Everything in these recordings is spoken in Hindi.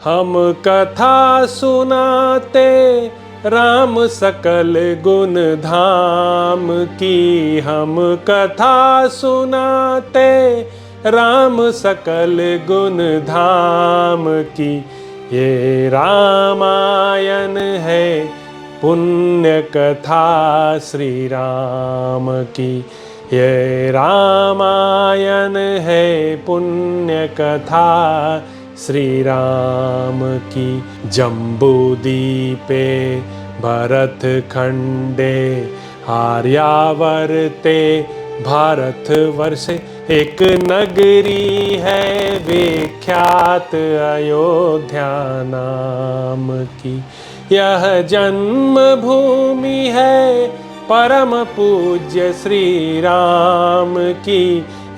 हम कथा सुनाते राम सकल गुण धाम की। हम कथा सुनाते राम सकल गुण धाम की। ये रामायण है पुण्य कथा श्री राम की। ये रामायण है पुण्य कथा श्री राम की। जम्बूदीपे भरत खंडे आर्यावर्ते भारतवर्षे एक नगरी है विख्यात अयोध्या नाम की। यह जन्म भूमि है परम पूज्य श्री राम की।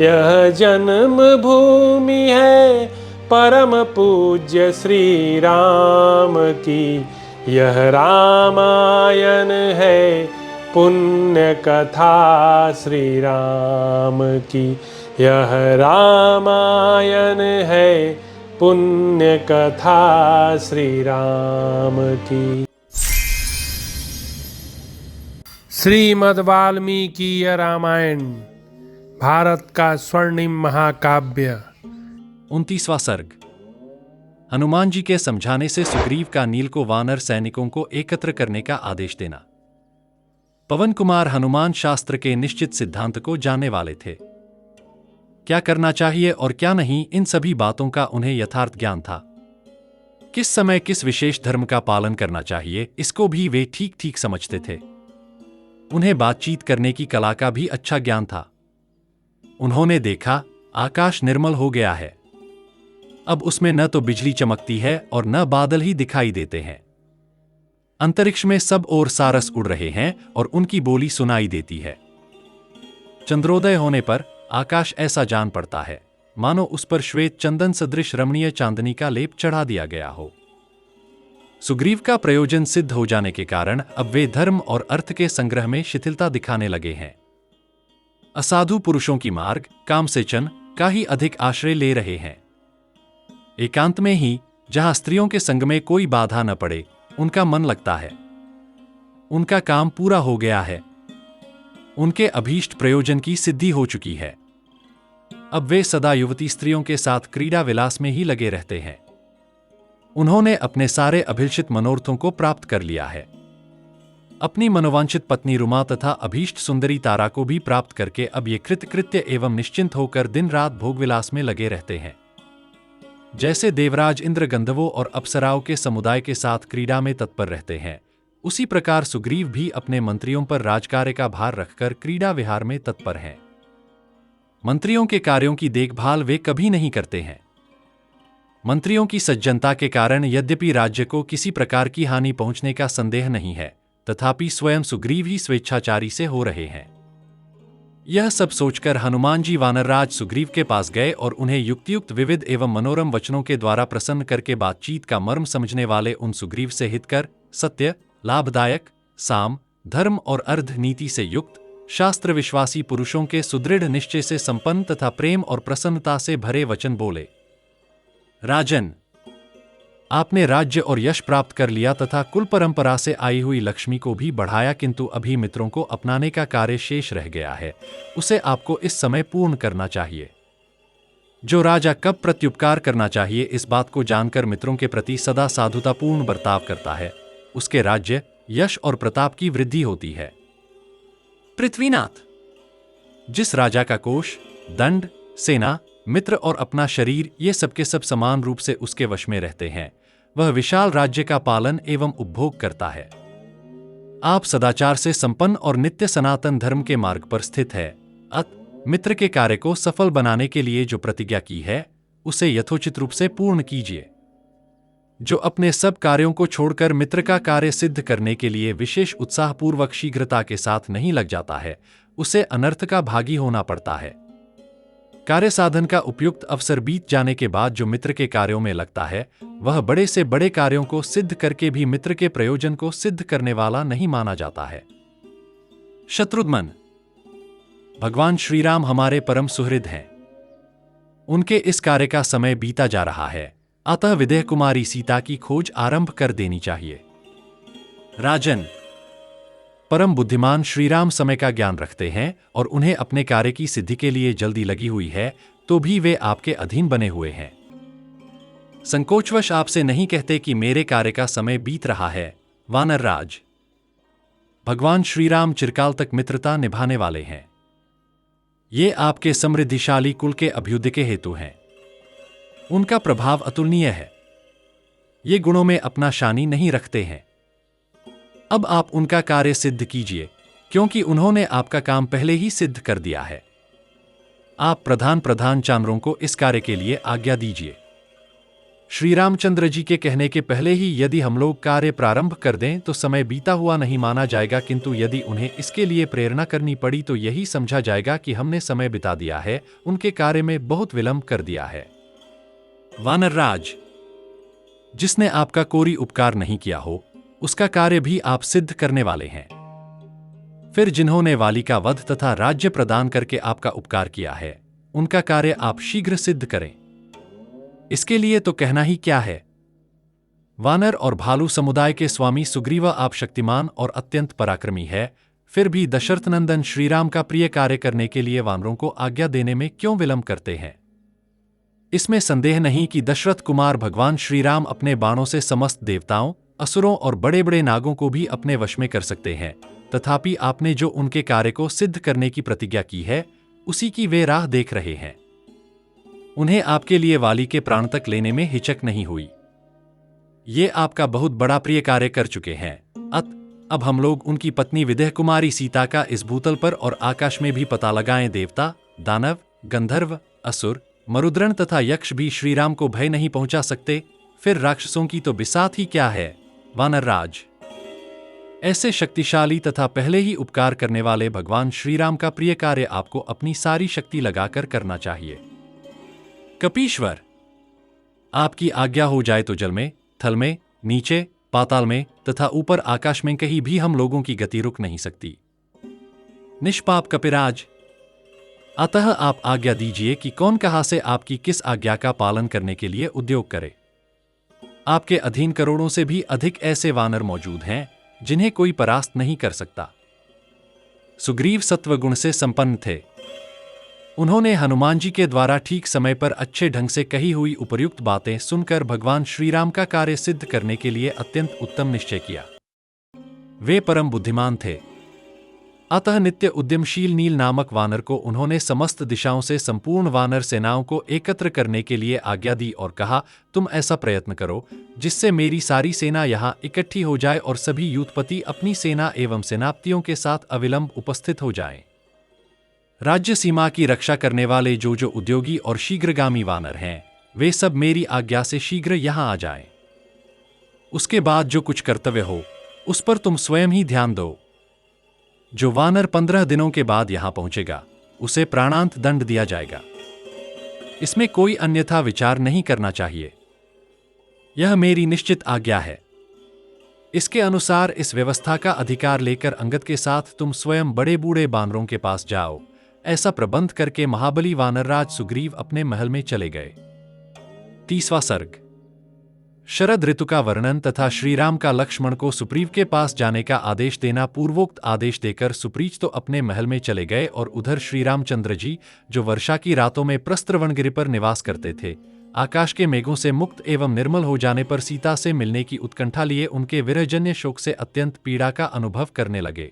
यह जन्म भूमि है परम पूज्य श्री राम की। यह रामायण है पुण्य कथा श्री राम की। यह रामायण है पुण्य कथा श्री राम की। श्रीमद् वाल्मीकि रामायण भारत का स्वर्णिम महाकाव्य। 29वां सर्ग। हनुमान जी के समझाने से सुग्रीव का नील को वानर सैनिकों को एकत्र करने का आदेश देना। पवन कुमार हनुमान शास्त्र के निश्चित सिद्धांत को जानने वाले थे। क्या करना चाहिए और क्या नहीं, इन सभी बातों का उन्हें यथार्थ ज्ञान था। किस समय किस विशेष धर्म का पालन करना चाहिए, इसको भी वे ठीक ठीक समझते थे। उन्हें बातचीत करने की कला का भी अच्छा ज्ञान था। उन्होंने देखा, आकाश निर्मल हो गया है। अब उसमें न तो बिजली चमकती है और न बादल ही दिखाई देते हैं। अंतरिक्ष में सब ओर सारस उड़ रहे हैं और उनकी बोली सुनाई देती है। चंद्रोदय होने पर आकाश ऐसा जान पड़ता है मानो उस पर श्वेत चंदन सदृश रमणीय चांदनी का लेप चढ़ा दिया गया हो। सुग्रीव का प्रयोजन सिद्ध हो जाने के कारण अब वे धर्म और अर्थ के संग्रह में शिथिलता दिखाने लगे हैं। असाधु पुरुषों की मार्ग कामसेचन का ही अधिक आश्रय ले रहे हैं। एकांत में ही, जहां स्त्रियों के संग में कोई बाधा न पड़े, उनका मन लगता है। उनका काम पूरा हो गया है। उनके अभीष्ट प्रयोजन की सिद्धि हो चुकी है। अब वे सदा युवती स्त्रियों के साथ क्रीड़ा विलास में ही लगे रहते हैं। उन्होंने अपने सारे अभिलषित मनोरथों को प्राप्त कर लिया है। अपनी मनोवांछित पत्नी रुमा तथा अभीष्ट सुंदरी तारा को भी प्राप्त करके अब ये कृतकृत्य एवं निश्चिंत होकर दिन रात भोगविलास में लगे रहते हैं। जैसे देवराज इंद्र गंधर्वों और अप्सराओं के समुदाय के साथ क्रीड़ा में तत्पर रहते हैं, उसी प्रकार सुग्रीव भी अपने मंत्रियों पर राजकार्य का भार रखकर क्रीड़ा विहार में तत्पर हैं। मंत्रियों के कार्यों की देखभाल वे कभी नहीं करते हैं। मंत्रियों की सज्जनता के कारण यद्यपि राज्य को किसी प्रकार की हानि पहुंचने का संदेह नहीं है, तथापि स्वयं सुग्रीव ही स्वेच्छाचारी से हो रहे हैं। यह सब सोचकर हनुमान जी वानरराज सुग्रीव के पास गए और उन्हें युक्तियुक्त विविध एवं मनोरम वचनों के द्वारा प्रसन्न करके बातचीत का मर्म समझने वाले उन सुग्रीव से हितकर, सत्य, लाभदायक, साम, धर्म और अर्ध नीति से युक्त, शास्त्र विश्वासी पुरुषों के सुदृढ़ निश्चय से संपन्न तथा प्रेम और प्रसन्नता से भरे वचन बोले। राजन, आपने राज्य और यश प्राप्त कर लिया तथा कुल परंपरा से आई हुई लक्ष्मी को भी बढ़ाया, किंतु अभी मित्रों को अपनाने का कार्य शेष रह गया है। उसे आपको इस समय पूर्ण करना चाहिए। जो राजा कब प्रत्युपकार करना चाहिए, इस बात को जानकर मित्रों के प्रति सदा साधुतापूर्ण बर्ताव करता है, उसके राज्य, यश और प्रताप की वृद्धि होती है। पृथ्वीनाथ, जिस राजा का कोष, दंड, सेना, मित्र और अपना शरीर ये सबके सब समान रूप से उसके वश में रहते हैं, वह विशाल राज्य का पालन एवं उपभोग करता है। आप सदाचार से संपन्न और नित्य सनातन धर्म के मार्ग पर स्थित है। मित्र के कार्य को सफल बनाने के लिए जो प्रतिज्ञा की है, उसे यथोचित रूप से पूर्ण कीजिए। जो अपने सब कार्यों को छोड़कर मित्र का कार्य सिद्ध करने के लिए विशेष उत्साहपूर्वक शीघ्रता के साथ नहीं लग जाता है, उसे अनर्थ का भागी होना पड़ता है। कार्य साधन का उपयुक्त अवसर बीत जाने के बाद जो मित्र के कार्यों में लगता है, वह बड़े से बड़े कार्यों को सिद्ध करके भी मित्र के प्रयोजन को सिद्ध करने वाला नहीं माना जाता है। शत्रुघ्न, भगवान श्रीराम हमारे परम सुहृद हैं। उनके इस कार्य का समय बीता जा रहा है। अतः विदेह कुमारी सीता की खोज आरंभ कर देनी चाहिए। राजन, परम बुद्धिमान श्रीराम समय का ज्ञान रखते हैं और उन्हें अपने कार्य की सिद्धि के लिए जल्दी लगी हुई है, तो भी वे आपके अधीन बने हुए हैं। संकोचवश आपसे नहीं कहते कि मेरे कार्य का समय बीत रहा है, वानर राज। भगवान श्रीराम चिरकाल तक मित्रता निभाने वाले हैं। ये आपके समृद्धिशाली कुल के अभ्युदय के हेतु हैं। उनका प्रभाव अतुलनीय है। ये गुणों में अपना शानी नहीं रखते हैं। अब आप उनका कार्य सिद्ध कीजिए, क्योंकि उन्होंने आपका काम पहले ही सिद्ध कर दिया है। आप प्रधान चामरों को इस कार्य के लिए आज्ञा दीजिए। श्री रामचंद्र जी के कहने के पहले ही यदि हम लोग कार्य प्रारंभ कर दें तो समय बीता हुआ नहीं माना जाएगा, किंतु यदि उन्हें इसके लिए प्रेरणा करनी पड़ी तो यही समझा जाएगा कि हमने समय बिता दिया है, उनके कार्य में बहुत विलंब कर दिया है। वानर राज, जिसने आपका कोई उपकार नहीं किया हो, उसका कार्य भी आप सिद्ध करने वाले हैं। फिर जिन्होंने वाली का वध तथा राज्य प्रदान करके आपका उपकार किया है, उनका कार्य आप शीघ्र सिद्ध करें। इसके लिए तो कहना ही क्या है। वानर और भालू समुदाय के स्वामी सुग्रीवा, आप शक्तिमान और अत्यंत पराक्रमी है, फिर भी दशरथ नंदन श्रीराम का प्रिय कार्य करने के लिए वानरों को आज्ञा देने में क्यों विलंब करते हैं? इसमें संदेह नहीं कि दशरथ कुमार भगवान श्रीराम अपने बाणों से समस्त देवताओं, असुरों और बड़े बड़े नागों को भी अपने वश में कर सकते हैं, तथापि आपने जो उनके कार्य को सिद्ध करने की प्रतिज्ञा की है, उसी की वे राह देख रहे हैं। उन्हें आपके लिए वाली के प्राण तक लेने में हिचक नहीं हुई। ये आपका बहुत बड़ा प्रिय कार्य कर चुके हैं। अब हम लोग उनकी पत्नी विदेह कुमारी सीता का इस भूतल पर और आकाश में भी पता लगाएं। देवता, दानव, गंधर्व, असुर, मरुद्रण तथा यक्ष भी श्रीराम को भय नहीं पहुंचा सकते, फिर राक्षसों की तो बिसात ही क्या है। वानर राज, ऐसे शक्तिशाली तथा पहले ही उपकार करने वाले भगवान श्रीराम का प्रिय कार्य आपको अपनी सारी शक्ति लगाकर करना चाहिए। कपीश्वर, आपकी आज्ञा हो जाए तो जल में, थल में, नीचे, पाताल में तथा ऊपर आकाश में कहीं भी हम लोगों की गति रुक नहीं सकती। निष्पाप कपिराज, अतः आप आज्ञा दीजिए कि कौन कहां से आपकी किस आज्ञा का पालन करने के लिए उद्योग करे। आपके अधीन करोड़ों से भी अधिक ऐसे वानर मौजूद हैं जिन्हें कोई परास्त नहीं कर सकता। सुग्रीव सत्वगुण से संपन्न थे। उन्होंने हनुमान जी के द्वारा ठीक समय पर अच्छे ढंग से कही हुई उपर्युक्त बातें सुनकर भगवान श्रीराम का कार्य सिद्ध करने के लिए अत्यंत उत्तम निश्चय किया। वे परम बुद्धिमान थे। अतः नित्य उद्यमशील नील नामक वानर को उन्होंने समस्त दिशाओं से संपूर्ण वानर सेनाओं को एकत्र करने के लिए आज्ञा दी और कहा, तुम ऐसा प्रयत्न करो जिससे मेरी सारी सेना यहां इकट्ठी हो जाए और सभी यूथपति अपनी सेना एवं सेनापतियों के साथ अविलंब उपस्थित हो जाएं। राज्य सीमा की रक्षा करने वाले जो जो उद्योगी और शीघ्रगामी वानर हैं, वे सब मेरी आज्ञा से शीघ्र यहां आ जाएं। उसके बाद जो कुछ कर्तव्य हो उस पर तुम स्वयं ही ध्यान दो। जो वानर 15 दिनों के बाद यहां पहुंचेगा उसे प्राणांत दंड दिया जाएगा। इसमें कोई अन्यथा विचार नहीं करना चाहिए। यह मेरी निश्चित आज्ञा है। इसके अनुसार इस व्यवस्था का अधिकार लेकर अंगद के साथ तुम स्वयं बड़े बूढ़े बानरों के पास जाओ। ऐसा प्रबंध करके महाबली वानरराज सुग्रीव अपने महल में चले गए। 30वां सर्ग। शरद ऋतु का वर्णन तथा श्रीराम का लक्ष्मण को सुप्रीव के पास जाने का आदेश देना। पूर्वोक्त आदेश देकर सुप्रीच तो अपने महल में चले गए और उधर श्रीरामचंद्र जी, जो वर्षा की रातों में प्रस्त्रवनगिरि पर निवास करते थे, आकाश के मेघों से मुक्त एवं निर्मल हो जाने पर सीता से मिलने की उत्कंठा लिए उनके विरहजन्य शोक से अत्यंत पीड़ा का अनुभव करने लगे।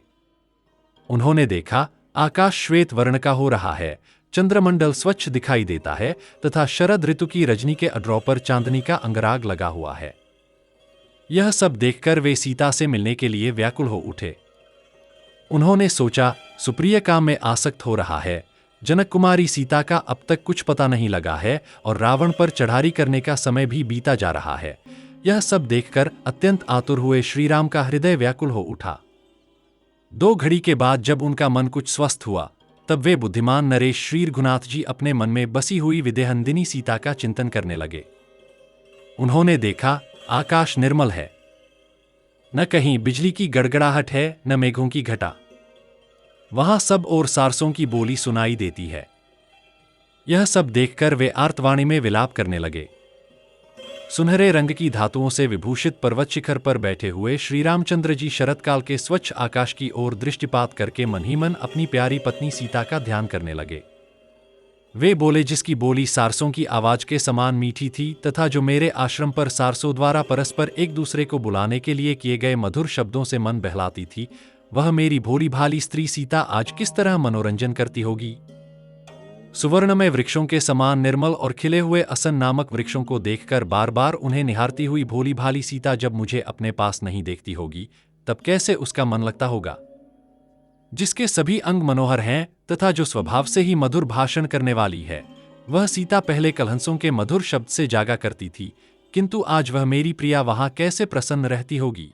उन्होंने देखा, आकाश श्वेत वर्ण का हो रहा है, चंद्रमंडल स्वच्छ दिखाई देता है तथा शरद ऋतु की रजनी के अड्रौ पर चांदनी का अंगराग लगा हुआ है। यह सब देखकर वे सीता से मिलने के लिए व्याकुल हो उठे। उन्होंने सोचा, सुप्रिय काम में आसक्त हो रहा है, जनक कुमारी सीता का अब तक कुछ पता नहीं लगा है और रावण पर चढ़ाई करने का समय भी बीता जा रहा है। यह सब देखकर अत्यंत आतुर हुए श्रीराम का हृदय व्याकुल हो उठा। 2 घड़ी के बाद जब उनका मन कुछ स्वस्थ हुआ, तब वे बुद्धिमान नरेश श्री रघुनाथ जी अपने मन में बसी हुई विदेहनंदिनी सीता का चिंतन करने लगे। उन्होंने देखा, आकाश निर्मल है, न कहीं बिजली की गड़गड़ाहट है, न मेघों की घटा। वहां सब और सारसों की बोली सुनाई देती है। यह सब देखकर वे आर्तवाणी में विलाप करने लगे। सुनहरे रंग की धातुओं से विभूषित पर्वत शिखर पर बैठे हुए श्री रामचंद्र जी शरतकाल के स्वच्छ आकाश की ओर दृष्टिपात करके मन ही मन अपनी प्यारी पत्नी सीता का ध्यान करने लगे। वे बोले, जिसकी बोली सारसों की आवाज के समान मीठी थी तथा जो मेरे आश्रम पर सारसों द्वारा परस्पर एक दूसरे को बुलाने के लिए किए गए मधुर शब्दों से मन बहलाती थी, वह मेरी भोली भाली स्त्री सीता आज किस तरह मनोरंजन करती होगी। सुवर्णमय वृक्षों के समान निर्मल और खिले हुए असन नामक वृक्षों को देखकर बार बार उन्हें निहारती हुई भोली भाली सीता जब मुझे अपने पास नहीं देखती होगी, तब कैसे उसका मन लगता होगा। जिसके सभी अंग मनोहर हैं तथा जो स्वभाव से ही मधुर भाषण करने वाली है, वह सीता पहले कलहंसों के मधुर शब्द से जागा करती थी, किंतु आज वह मेरी प्रिया वहां कैसे प्रसन्न रहती होगी।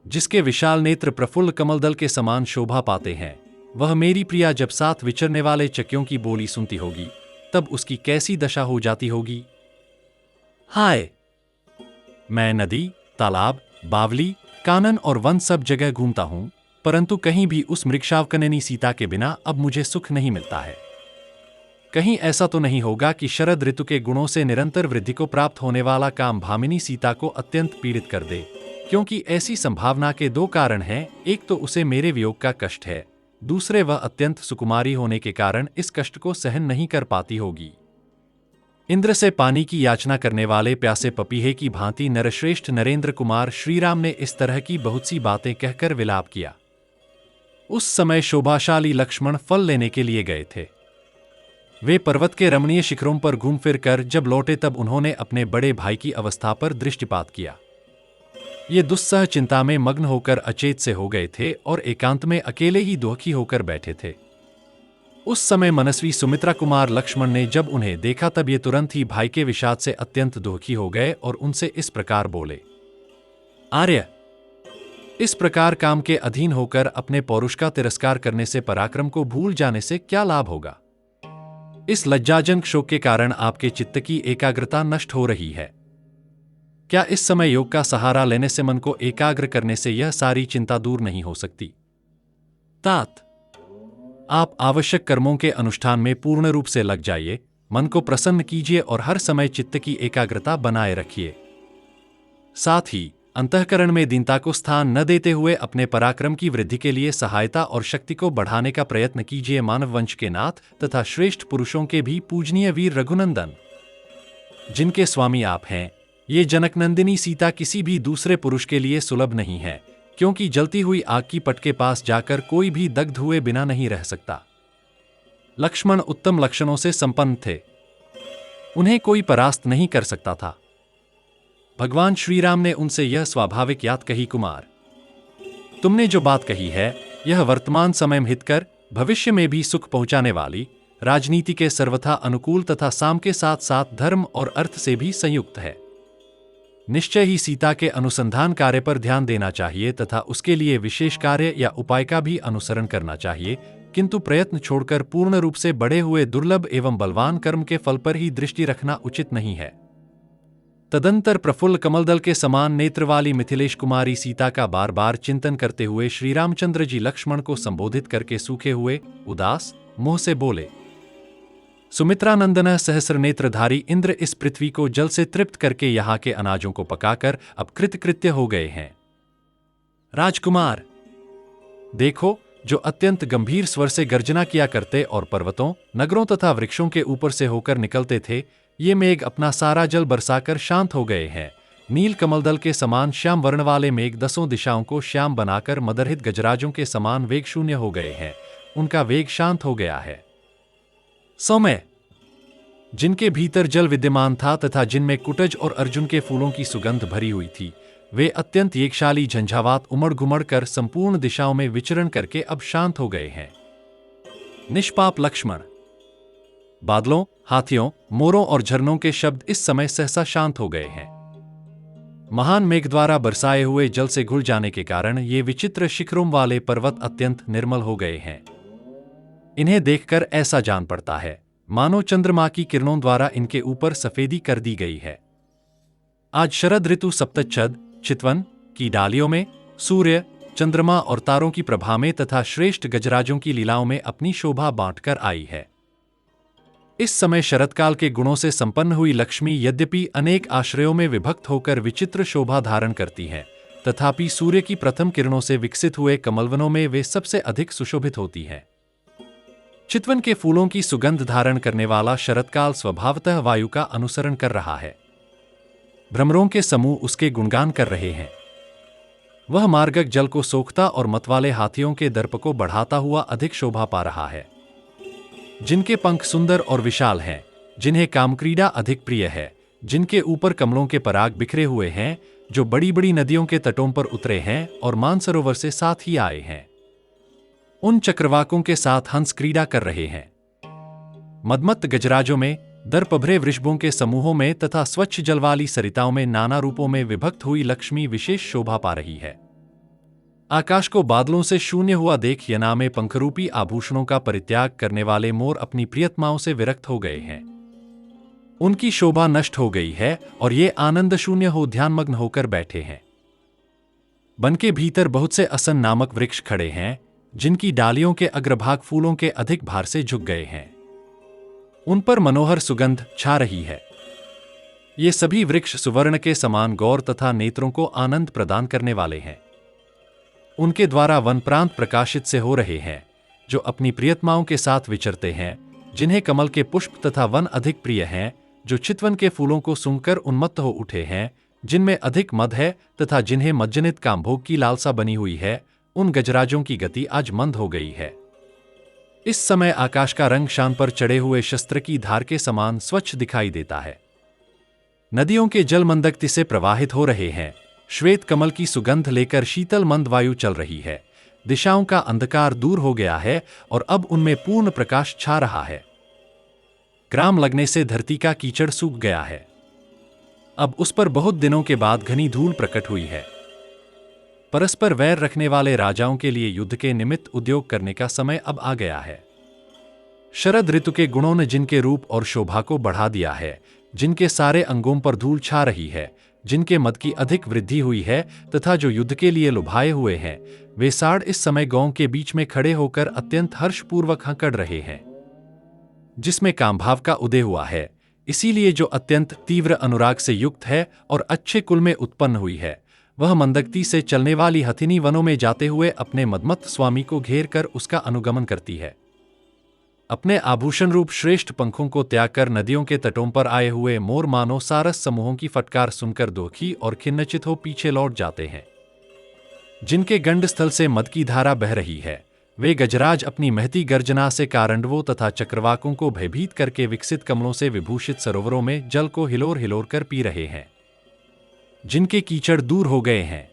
जिसके विशाल नेत्र प्रफुल्ल कमलदल के समान शोभा पाते हैं, वह मेरी प्रिया जब साथ विचरने वाले चकियों की बोली सुनती होगी, तब उसकी कैसी दशा हो जाती होगी। हाय, मैं नदी, तालाब, बावली, कानन और वन सब जगह घूमता हूं, परंतु कहीं भी उस मृक्षावकननी सीता के बिना अब मुझे सुख नहीं मिलता है। कहीं ऐसा तो नहीं होगा कि शरद ऋतु के गुणों से निरंतर वृद्धि को प्राप्त होने वाला काम भामिनी सीता को अत्यंत पीड़ित कर दे, क्योंकि ऐसी संभावना के दो कारण हैं। एक तो उसे मेरे वियोग का कष्ट है, दूसरे वह अत्यंत सुकुमारी होने के कारण इस कष्ट को सहन नहीं कर पाती होगी। इंद्र से पानी की याचना करने वाले प्यासे पपीहे की भांति नरश्रेष्ठ नरेंद्र कुमार श्रीराम ने इस तरह की बहुत सी बातें कहकर विलाप किया। उस समय शोभाशाली लक्ष्मण फल लेने के लिए गए थे। वे पर्वत के रमणीय शिखरों पर घूम फिर कर जब लौटे तब उन्होंने अपने बड़े भाई की अवस्था पर दृष्टिपात किया। ये दुस्सह चिंता में मग्न होकर अचेत से हो गए थे और एकांत में अकेले ही दुखी होकर बैठे थे। उस समय मनस्वी सुमित्रा कुमार लक्ष्मण ने जब उन्हें देखा तब ये तुरंत ही भाई के विषाद से अत्यंत दुखी हो गए और उनसे इस प्रकार बोले, आर्य, इस प्रकार काम के अधीन होकर अपने पौरुष का तिरस्कार करने से पराक्रम को भूल जाने से क्या लाभ होगा। इस लज्जाजनक शोक के कारण आपके चित्त की एकाग्रता नष्ट हो रही है। क्या इस समय योग का सहारा लेने से मन को एकाग्र करने से यह सारी चिंता दूर नहीं हो सकती। तात, आप आवश्यक कर्मों के अनुष्ठान में पूर्ण रूप से लग जाइए, मन को प्रसन्न कीजिए और हर समय चित्त की एकाग्रता बनाए रखिए। साथ ही अंतःकरण में दीनता को स्थान न देते हुए अपने पराक्रम की वृद्धि के लिए सहायता और शक्ति को बढ़ाने का प्रयत्न कीजिए। मानव वंश के नाथ तथा श्रेष्ठ पुरुषों के भी पूजनीय वीर रघुनंदन, जिनके स्वामी आप हैं, ये जनकनंदिनी सीता किसी भी दूसरे पुरुष के लिए सुलभ नहीं है, क्योंकि जलती हुई आग की पट के पास जाकर कोई भी दग्ध हुए बिना नहीं रह सकता। लक्ष्मण उत्तम लक्षणों से संपन्न थे, उन्हें कोई परास्त नहीं कर सकता था। भगवान श्रीराम ने उनसे यह स्वाभाविक याद कही, कुमार, तुमने जो बात कही है यह वर्तमान समय में हितकर, भविष्य में भी सुख पहुंचाने वाली, राजनीति के सर्वथा अनुकूल तथा साम के साथ साथ धर्म और अर्थ से भी संयुक्त है। निश्चय ही सीता के अनुसंधान कार्य पर ध्यान देना चाहिए तथा उसके लिए विशेष कार्य या उपाय का भी अनुसरण करना चाहिए, किंतु प्रयत्न छोड़कर पूर्ण रूप से बढ़े हुए दुर्लभ एवं बलवान कर्म के फल पर ही दृष्टि रखना उचित नहीं है। तदंतर प्रफुल्ल कमलदल के समान नेत्र वाली मिथिलेश कुमारी सीता का बार बार चिंतन करते हुए श्री रामचंद्र जी लक्ष्मण को संबोधित करके सूखे हुए उदास मुंह से बोले, सुमित्रानंदन सहस्र नेत्रधारी इंद्र इस पृथ्वी को जल से तृप्त करके यहाँ के अनाजों को पकाकर अब कृतकृत्य हो गए हैं। राजकुमार, देखो, जो अत्यंत गंभीर स्वर से गर्जना किया करते और पर्वतों, नगरों तथा वृक्षों के ऊपर से होकर निकलते थे, ये मेघ अपना सारा जल बरसाकर शांत हो गए हैं। नील कमलदल के समान श्याम वर्ण वाले मेघ 10 दिशाओं को श्याम बनाकर मदरहित गजराजों के समान वेग शून्य हो गए हैं, उनका वेग शांत हो गया है। समय, जिनके भीतर जल विद्यमान था तथा जिनमें कुटज और अर्जुन के फूलों की सुगंध भरी हुई थी, वे अत्यंत येगशाली झंझावात उमड़ घुमड़ कर संपूर्ण दिशाओं में विचरण करके अब शांत हो गए हैं। निष्पाप लक्ष्मण, बादलों, हाथियों, मोरों और झरनों के शब्द इस समय सहसा शांत हो गए हैं। महान मेघ द्वारा बरसाए हुए जल से घुल जाने के कारण ये विचित्र शिखरों वाले पर्वत अत्यंत निर्मल हो गए हैं। इन्हें देखकर ऐसा जान पड़ता है मानो चंद्रमा की किरणों द्वारा इनके ऊपर सफेदी कर दी गई है। आज शरद ऋतु सप्तच्छद चितवन की डालियों में सूर्य, चंद्रमा और तारों की प्रभा में तथा श्रेष्ठ गजराजों की लीलाओं में अपनी शोभा बांटकर आई है। इस समय शरतकाल के गुणों से संपन्न हुई लक्ष्मी यद्यपि अनेक आश्रयों में विभक्त होकर विचित्र शोभा धारण करती हैं, तथापि सूर्य की प्रथम किरणों से विकसित हुए कमलवनों में वे सबसे अधिक सुशोभित होती हैं। चितवन के फूलों की सुगंध धारण करने वाला शरतकाल स्वभावतः वायु का अनुसरण कर रहा है। भ्रमरों के समूह उसके गुणगान कर रहे हैं। वह मार्गक जल को सोखता और मतवाले हाथियों के दर्प को बढ़ाता हुआ अधिक शोभा पा रहा है। जिनके पंख सुंदर और विशाल हैं, जिन्हें कामक्रीड़ा अधिक प्रिय है, जिनके ऊपर कमलों के पराग बिखरे हुए हैं, जो बड़ी बड़ी नदियों के तटों पर उतरे हैं और मानसरोवर से साथ ही आए हैं, उन चक्रवाकों के साथ हंस क्रीड़ा कर रहे हैं। मदमत्त गजराजों में, दर्पभरे वृषभों के समूहों में तथा स्वच्छ जल वाली सरिताओं में नाना रूपों में विभक्त हुई लक्ष्मी विशेष शोभा पा रही है। आकाश को बादलों से शून्य हुआ देख यना में पंखरूपी आभूषणों का परित्याग करने वाले मोर अपनी प्रियतमाओं से विरक्त हो गए हैं। उनकी शोभा नष्ट हो गई है और ये आनंद शून्य हो ध्यानमग्न होकर बैठे हैं। वन के भीतर बहुत से असन नामक वृक्ष खड़े हैं, जिनकी डालियों के अग्रभाग फूलों के अधिक भार से झुक गए हैं। उन पर मनोहर सुगंध छा रही है। ये सभी वृक्ष सुवर्ण के समान गौर तथा नेत्रों को आनंद प्रदान करने वाले हैं। उनके द्वारा वन प्रांत प्रकाशित से हो रहे हैं, जो अपनी प्रियतमाओं के साथ विचरते हैं, जिन्हें कमल के पुष्प तथा वन अधिक प्रिय हैं, जो चितवन के फूलों को सूंघकर उन्मत्त हो उठे हैं, जिनमें अधिक मद है तथा जिन्हें मज्जनित कामभोग की लालसा बनी हुई है, उन गजराजों की गति आज मंद हो गई है। इस समय आकाश का रंग शान पर चढ़े हुए शस्त्र की धार के समान स्वच्छ दिखाई देता है। नदियों के जल मंदगति से प्रवाहित हो रहे हैं। श्वेत कमल की सुगंध लेकर शीतल मंद वायु चल रही है। दिशाओं का अंधकार दूर हो गया है और अब उनमें पूर्ण प्रकाश छा रहा है। ग्राम लगने से धरती का कीचड़ सूख गया है। अब उस पर बहुत दिनों के बाद घनी धूल प्रकट हुई है। परस्पर वैर रखने वाले राजाओं के लिए युद्ध के निमित्त उद्योग करने का समय अब आ गया है। शरद ऋतु के गुणों ने जिनके रूप और शोभा को बढ़ा दिया है, जिनके सारे अंगों पर धूल छा रही है, जिनके मद की अधिक वृद्धि हुई है तथा जो युद्ध के लिए लुभाए हुए हैं, वे साड़ इस समय गांव के बीच में खड़े होकर अत्यंत हर्षपूर्वक हंकड़ रहे हैं। जिसमें कामभाव का उदय हुआ है, इसीलिए जो अत्यंत तीव्र अनुराग से युक्त है और अच्छे कुल में उत्पन्न हुई है, वह मंदगति से चलने वाली हथिनी वनों में जाते हुए अपने मदमत्त स्वामी को घेर कर उसका अनुगमन करती है। अपने आभूषण रूप श्रेष्ठ पंखों को त्याग कर नदियों के तटों पर आए हुए मोर मानो सारस समूहों की फटकार सुनकर दुखी और खिन्नचित हो पीछे लौट जाते हैं। जिनके गंड स्थल से मद की धारा बह रही है, वे गजराज अपनी महती गर्जना से कारंडवों तथा चक्रवाकों को भयभीत करके विकसित कमलों से विभूषित सरोवरों में जल को हिलोर हिलोर कर पी रहे हैं। जिनके कीचड़ दूर हो गए हैं,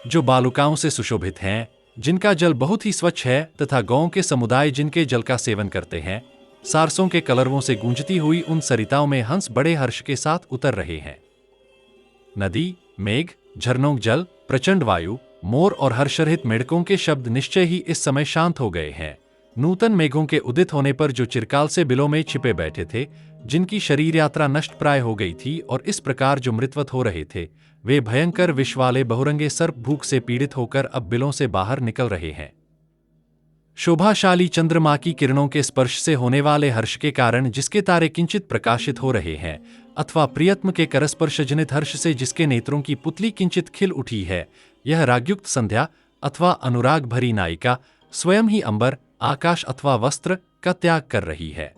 जो बालुकाओं से सुशोभित हैं, जिनका जल बहुत ही स्वच्छ है तथा गांव के समुदाय जिनके जल का सेवन करते हैं, सारसों के कलरवों से गूंजती हुई उन सरिताओं में हंस बड़े हर्ष के साथ उतर रहे हैं। नदी, मेघ, झरनों जल, प्रचंड वायु, मोर और हर्षरहित मेढकों के शब्द निश्चय ही इस समय शांत हो गए हैं। नूतन मेघों के उदित होने पर जो चिरकाल से बिलों में छिपे बैठे थे, जिनकी शरीर यात्रा नष्ट प्राय हो गई थी और इस प्रकार जो मृतवत हो रहे थे, वे भयंकर विष वाले बहुरंगे सर्प भूख से पीड़ित होकर अब बिलों से बाहर निकल रहे हैं। शोभाशाली चंद्रमा की किरणों के स्पर्श से होने वाले हर्ष के कारण जिसके तारे किंचित प्रकाशित हो रहे हैं, अथवा प्रियत्म के करस्पर्श जनित हर्ष से जिसके नेत्रों की पुतली किंचित खिल उठी है, यह रागयुक्त संध्या अथवा अनुराग भरी नायिका स्वयं ही अंबर, आकाश अथवा वस्त्र का त्याग कर रही है।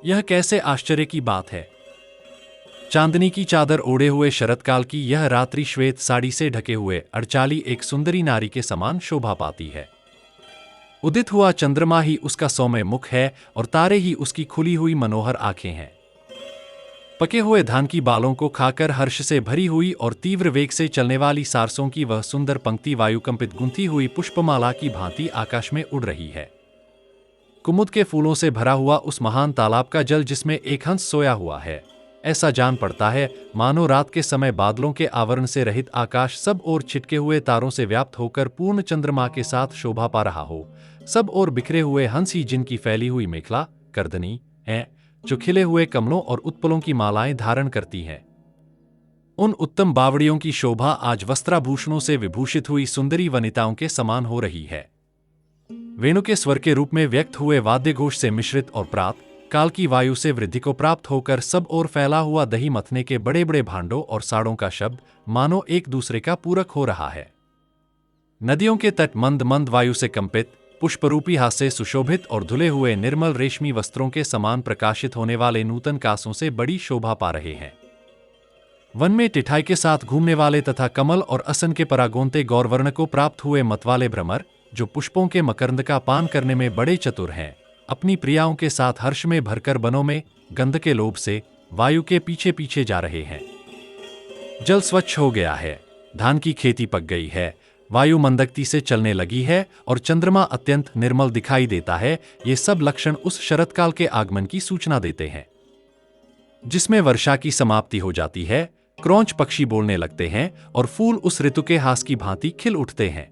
यह कैसे आश्चर्य की बात है। चांदनी की चादर ओढ़े हुए शरतकाल की यह रात्रि श्वेत साड़ी से ढके हुए अड़चाली एक सुंदरी नारी के समान शोभा पाती है। उदित हुआ चंद्रमा ही उसका सौम्य मुख है और तारे ही उसकी खुली हुई मनोहर आंखें हैं। पके हुए धान की बालों को खाकर हर्ष से भरी हुई और तीव्र वेग से चलने वाली सारसों की वह सुंदर पंक्ति वायुकंपित गुंथी हुई पुष्पमाला की भांति आकाश में उड़ रही है। कुमुद के फूलों से भरा हुआ उस महान तालाब का जल जिसमें एक हंस सोया हुआ है, ऐसा जान पड़ता है मानो रात के समय बादलों के आवरण से रहित आकाश सब ओर छिटके हुए तारों से व्याप्त होकर पूर्ण चंद्रमा के साथ शोभा पा रहा हो। सब ओर बिखरे हुए हंस ही जिनकी फैली हुई मेखला करदनी है, जो खिले हुए कमलों और उत्पलों की मालाएं धारण करती हैं। उन उत्तम बावड़ियों की शोभा आज वस्त्राभूषणों से विभूषित हुई सुंदरी वनिताओं के समान हो रही है। वेणु के स्वर के रूप में व्यक्त हुए वाद्य घोष से मिश्रित और प्रात काल की वायु से वृद्धि को प्राप्त होकर सब ओर फैला हुआ दही मथने के बड़े बड़े भांडों और साड़ों का शब्द मानो एक दूसरे का पूरक हो रहा है। नदियों के तट मंद मंद वायु से कंपित, पुष्परूपी हाथ से सुशोभित और धुले हुए निर्मल रेशमी वस्त्रों के समान प्रकाशित होने वाले नूतन कासों से बड़ी शोभा पा रहे हैं। वन में टिठाई के साथ घूमने वाले तथा कमल और असन के परागोंते गौरवर्ण को प्राप्त हुए मतवाले भ्रमर, जो पुष्पों के मकरंद का पान करने में बड़े चतुर हैं, अपनी प्रियाओं के साथ हर्ष में भरकर बनों में गंध के लोभ से वायु के पीछे पीछे जा रहे हैं। जल स्वच्छ हो गया है, धान की खेती पक गई है, वायु मंदगति से चलने लगी है और चंद्रमा अत्यंत निर्मल दिखाई देता है। ये सब लक्षण उस शरतकाल के आगमन की सूचना देते हैं, जिसमें वर्षा की समाप्ति हो जाती है, क्रौंच पक्षी बोलने लगते हैं और फूल उस ऋतु के हास की भांति खिल उठते हैं।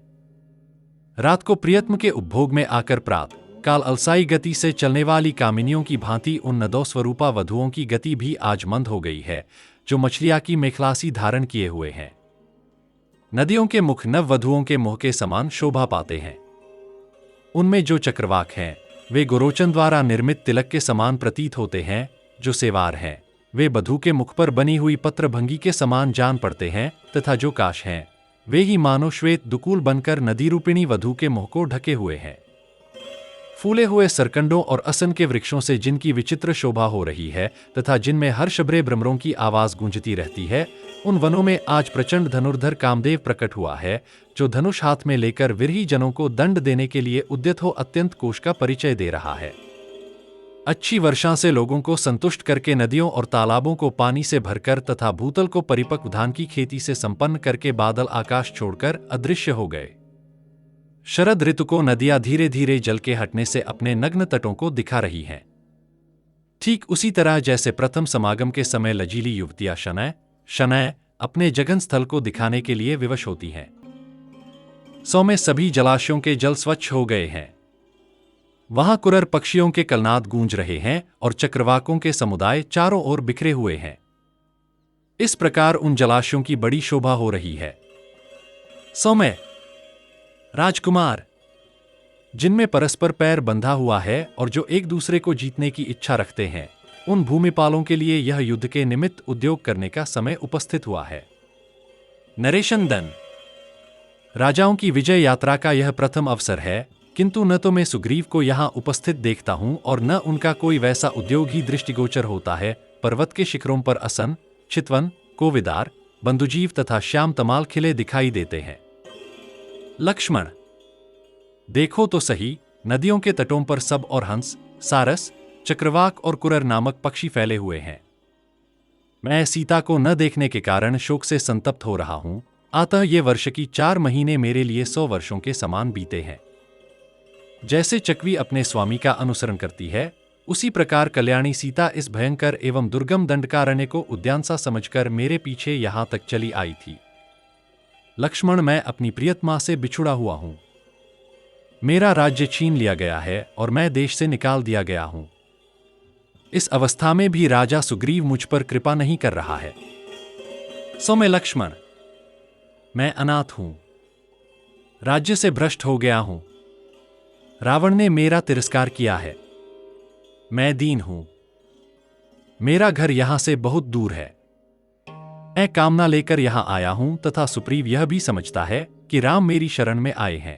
रात को प्रियतम के उपभोग में आकर प्रात काल अलसाई गति से चलने वाली कामिनियों की भांति उन नदो स्वरूपा वधुओं की गति भी आज मंद हो गई है, जो मछलिया की मेखलासी धारण किए हुए हैं। नदियों के मुख नव वधुओं के मुंह के समान शोभा पाते हैं। उनमें जो चक्रवाक हैं, वे गोरोचन द्वारा निर्मित तिलक के समान प्रतीत होते हैं। जो सेवार हैं, वे बधू के मुख पर बनी हुई पत्रभंगी के समान जान पड़ते हैं, तथा जो काश हैं, वे ही मानो श्वेत दुकूल बनकर नदी रूपिणी वधू के मुंह को ढके हुए हैं। फूले हुए सरकंडों और असन के वृक्षों से जिनकी विचित्र शोभा हो रही है तथा जिनमें हर्षभरे भ्रमरों की आवाज गूंजती रहती है, उन वनों में आज प्रचंड धनुर्धर कामदेव प्रकट हुआ है, जो धनुष हाथ में लेकर विरही जनों को दंड देने के लिए उद्यत हो अत्यंत कोष का परिचय दे रहा है। अच्छी वर्षा से लोगों को संतुष्ट करके नदियों और तालाबों को पानी से भरकर तथा भूतल को परिपक्व धान की खेती से संपन्न करके बादल आकाश छोड़कर अदृश्य हो गए। शरद ऋतु को नदियां धीरे धीरे जल के हटने से अपने नग्न तटों को दिखा रही हैं। ठीक उसी तरह जैसे प्रथम समागम के समय लजीली युवतियां शनय शनय अपने जगन स्थल को दिखाने के लिए विवश होती हैं। सौ में सभी जलाशयों के जल स्वच्छ हो गए हैं। वहां कुरर पक्षियों के कलनाद गूंज रहे हैं और चक्रवाकों के समुदाय चारों ओर बिखरे हुए हैं। इस प्रकार उन जलाशयों की बड़ी शोभा हो रही है। सौम्य राजकुमार, जिनमें परस्पर पैर बंधा हुआ है और जो एक दूसरे को जीतने की इच्छा रखते हैं, उन भूमिपालों के लिए यह युद्ध के निमित्त उद्योग करने का समय उपस्थित हुआ है। नरेशनंदन, राजाओं की विजय यात्रा का यह प्रथम अवसर है, किंतु न तो मैं सुग्रीव को यहां उपस्थित देखता हूं और न उनका कोई वैसा उद्योग ही दृष्टिगोचर होता है। पर्वत के शिखरों पर असन, चितवन, कोविदार, बंधुजीव तथा श्याम तमाल खिले दिखाई देते हैं। लक्ष्मण, देखो तो सही, नदियों के तटों पर सब और हंस, सारस, चक्रवाक और कुरर नामक पक्षी फैले हुए हैं। मैं सीता को न देखने के कारण शोक से संतप्त हो रहा हूं, अतः ये वर्ष की 4 महीने मेरे लिए 100 वर्षों के समान बीते हैं। जैसे चकवी अपने स्वामी का अनुसरण करती है, उसी प्रकार कल्याणी सीता इस भयंकर एवं दुर्गम दंडकारण्य को उद्यान सा समझकर मेरे पीछे यहां तक चली आई थी। लक्ष्मण, मैं अपनी प्रियतमा से बिछुड़ा हुआ हूं। मेरा राज्य छीन लिया गया है और मैं देश से निकाल दिया गया हूं। इस अवस्था में भी राजा सुग्रीव मुझ पर कृपा नहीं कर रहा है। सौम्य लक्ष्मण, मैं अनाथ हूं, राज्य से भ्रष्ट हो गया हूं। रावण ने मेरा तिरस्कार किया है। मैं दीन हूं। मेरा घर यहां से बहुत दूर है। मैं कामना लेकर यहां आया हूं तथा सुग्रीव यह भी समझता है कि राम मेरी शरण में आए हैं।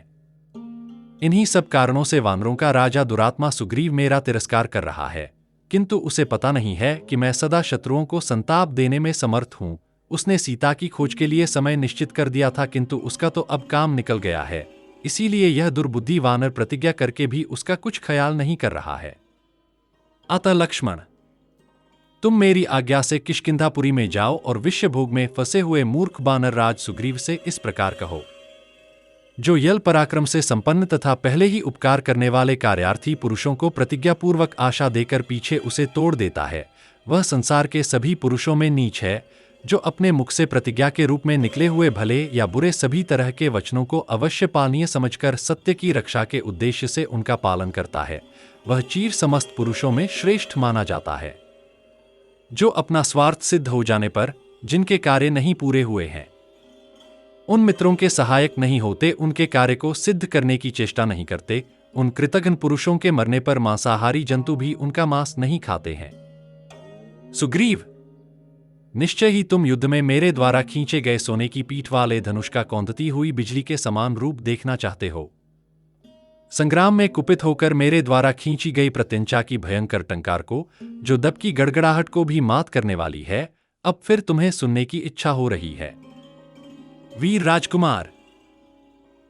इन्हीं सब कारणों से वानरों का राजा दुरात्मा सुग्रीव मेरा तिरस्कार कर रहा है, किंतु उसे पता नहीं है कि मैं सदा शत्रुओं को संताप देने में समर्थ हूं। उसने सीता की खोज के लिए समय निश्चित कर दिया था, किंतु उसका तो अब काम निकल गया है। इसीलिए यह दुर्बुद्धि वानर प्रतिज्ञा करके भी उसका कुछ ख्याल नहीं कर रहा है। अतः लक्ष्मण, तुम मेरी आज्ञा से किष्किंधापुरी में जाओ और विश्वभोग में फंसे हुए मूर्ख बानर राज सुग्रीव से इस प्रकार कहो, जो यल पराक्रम से संपन्न तथा पहले ही उपकार करने वाले कार्यार्थी पुरुषों को प्रतिज्ञापूर्वक आशा देकर पीछे उसे तोड़ देता है, वह संसार के सभी पुरुषों में नीच है। जो अपने मुख से प्रतिज्ञा के रूप में निकले हुए भले या बुरे सभी तरह के वचनों को अवश्य पालनीय समझकर सत्य की रक्षा के उद्देश्य से उनका पालन करता है, वह चीर समस्त पुरुषों में श्रेष्ठ माना जाता है। जो अपना स्वार्थ सिद्ध हो जाने पर जिनके कार्य नहीं पूरे हुए हैं, उन मित्रों के सहायक नहीं होते, उनके कार्य को सिद्ध करने की चेष्टा नहीं करते, उन कृतघ्न पुरुषों के मरने पर मांसाहारी जंतु भी उनका मांस नहीं खाते हैं। सुग्रीव, निश्चय ही तुम युद्ध में मेरे द्वारा खींचे गए सोने की पीठ वाले धनुष का कौंधती हुई बिजली के समान रूप देखना चाहते हो। संग्राम में कुपित होकर मेरे द्वारा खींची गई प्रत्यंचा की भयंकर टंकार को, जो दब की गड़गड़ाहट को भी मात करने वाली है, अब फिर तुम्हें सुनने की इच्छा हो रही है। वीर राजकुमार,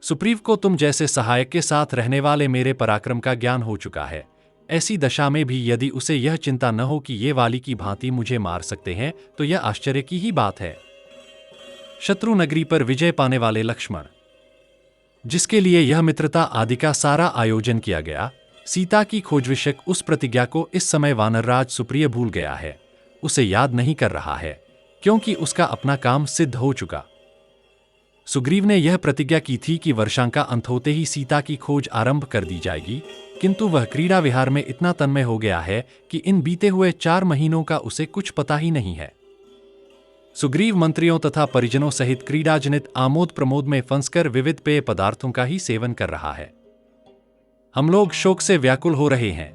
सुग्रीव को तुम जैसे सहायक के साथ रहने वाले मेरे पराक्रम का ज्ञान हो चुका है। ऐसी दशा में भी यदि उसे यह चिंता न हो कि ये वाली की भांति मुझे मार सकते हैं, तो यह आश्चर्य की ही बात है। शत्रु नगरी पर विजय पाने वाले लक्ष्मण, जिसके लिए यह मित्रता आदि का सारा आयोजन किया गया, सीता की खोज विषयक उस प्रतिज्ञा को इस समय वानरराज सुप्रिय भूल गया है, उसे याद नहीं कर रहा है, क्योंकि उसका अपना काम सिद्ध हो चुका। सुग्रीव ने यह प्रतिज्ञा की थी कि वर्षांका अंत होते ही सीता की खोज आरंभ कर दी जाएगी, किंतु वह क्रीड़ा विहार में इतना तन्मय हो गया है कि इन बीते हुए 4 महीनों का उसे कुछ पता ही नहीं है। सुग्रीव मंत्रियों तथा परिजनों सहित क्रीड़ाजनित आमोद प्रमोद में फंसकर विविध पेय पदार्थों का ही सेवन कर रहा है। हम लोग शोक से व्याकुल हो रहे हैं,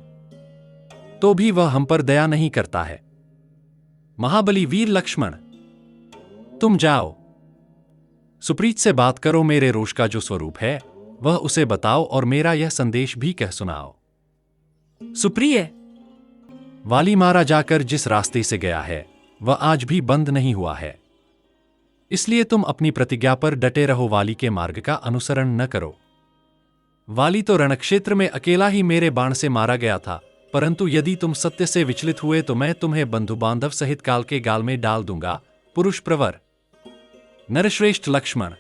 तो भी वह हम पर दया नहीं करता है। महाबली वीर लक्ष्मण, तुम जाओ, सुप्रीत से बात करो, मेरे रोष का जो स्वरूप है वह उसे बताओ और मेरा यह संदेश भी कह सुनाओ। सुप्रिय, वाली मारा जाकर जिस रास्ते से गया है वह आज भी बंद नहीं हुआ है, इसलिए तुम अपनी प्रतिज्ञा पर डटे रहो, वाली के मार्ग का अनुसरण न करो। वाली तो रणक्षेत्र में अकेला ही मेरे बाण से मारा गया था, परंतु यदि तुम सत्य से विचलित हुए तो मैं तुम्हें बंधु बांधव सहित काल के गाल में डाल दूंगा। पुरुष प्रवर नरश्रेष्ठ लक्ष्मण,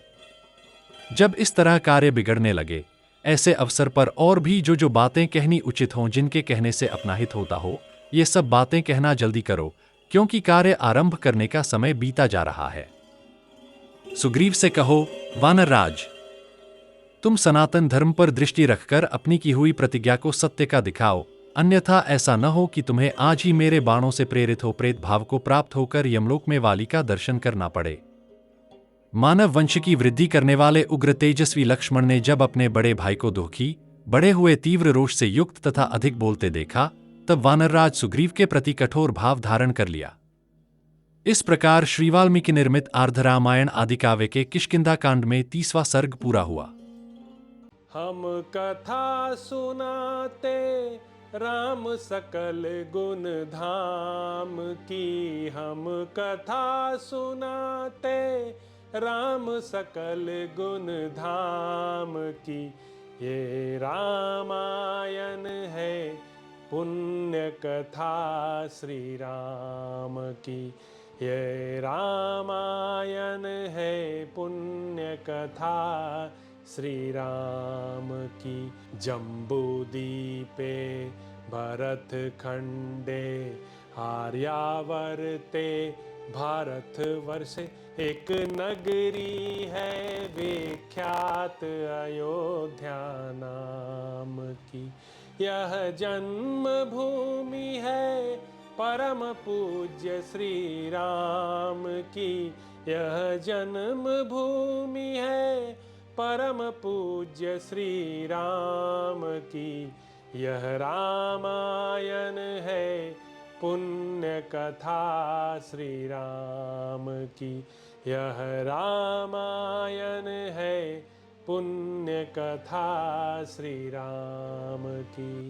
जब इस तरह कार्य बिगड़ने लगे, ऐसे अवसर पर और भी जो बातें कहनी उचित हों, जिनके कहने से अपना हित होता हो, ये सब बातें कहना जल्दी करो, क्योंकि कार्य आरंभ करने का समय बीता जा रहा है। सुग्रीव से कहो, वानरराज, तुम सनातन धर्म पर दृष्टि रखकर अपनी की हुई प्रतिज्ञा को सत्य का दिखाओ, अन्यथा ऐसा न हो कि तुम्हें आज ही मेरे बाणों से प्रेरित हो प्रेत भाव को प्राप्त होकर यमलोक में वाली का दर्शन करना पड़े। मानव वंश की वृद्धि करने वाले उग्र तेजस्वी लक्ष्मण ने जब अपने बड़े भाई को दुखी, बड़े हुए तीव्र रोष से युक्त तथा अधिक बोलते देखा, तब वानरराज सुग्रीव के प्रति कठोर भाव धारण कर लिया। इस प्रकार श्री वाल्मीकि निर्मित आर्धरामायण आदि काव्य के किष्किंधा कांड में 30वां सर्ग पूरा हुआ। हम कथा सुनाते राम सकल गुण धाम की, हम कथा सुनाते राम सकल गुण धाम की। ये रामायण है पुण्य कथा श्री राम की, ये रामायण है पुण्य कथा श्री राम की। जम्बूदीपे भरत खंडे आर्यावर्ते भारत वर्षे एक नगरी है विख्यात अयोध्या नाम की। यह जन्म भूमि है परम पूज्य श्री राम की, यह जन्म भूमि है परम पूज्य श्री राम की। यह रामायण है पुण्य कथा श्री राम की, यह रामायण है पुण्य कथा श्री राम की।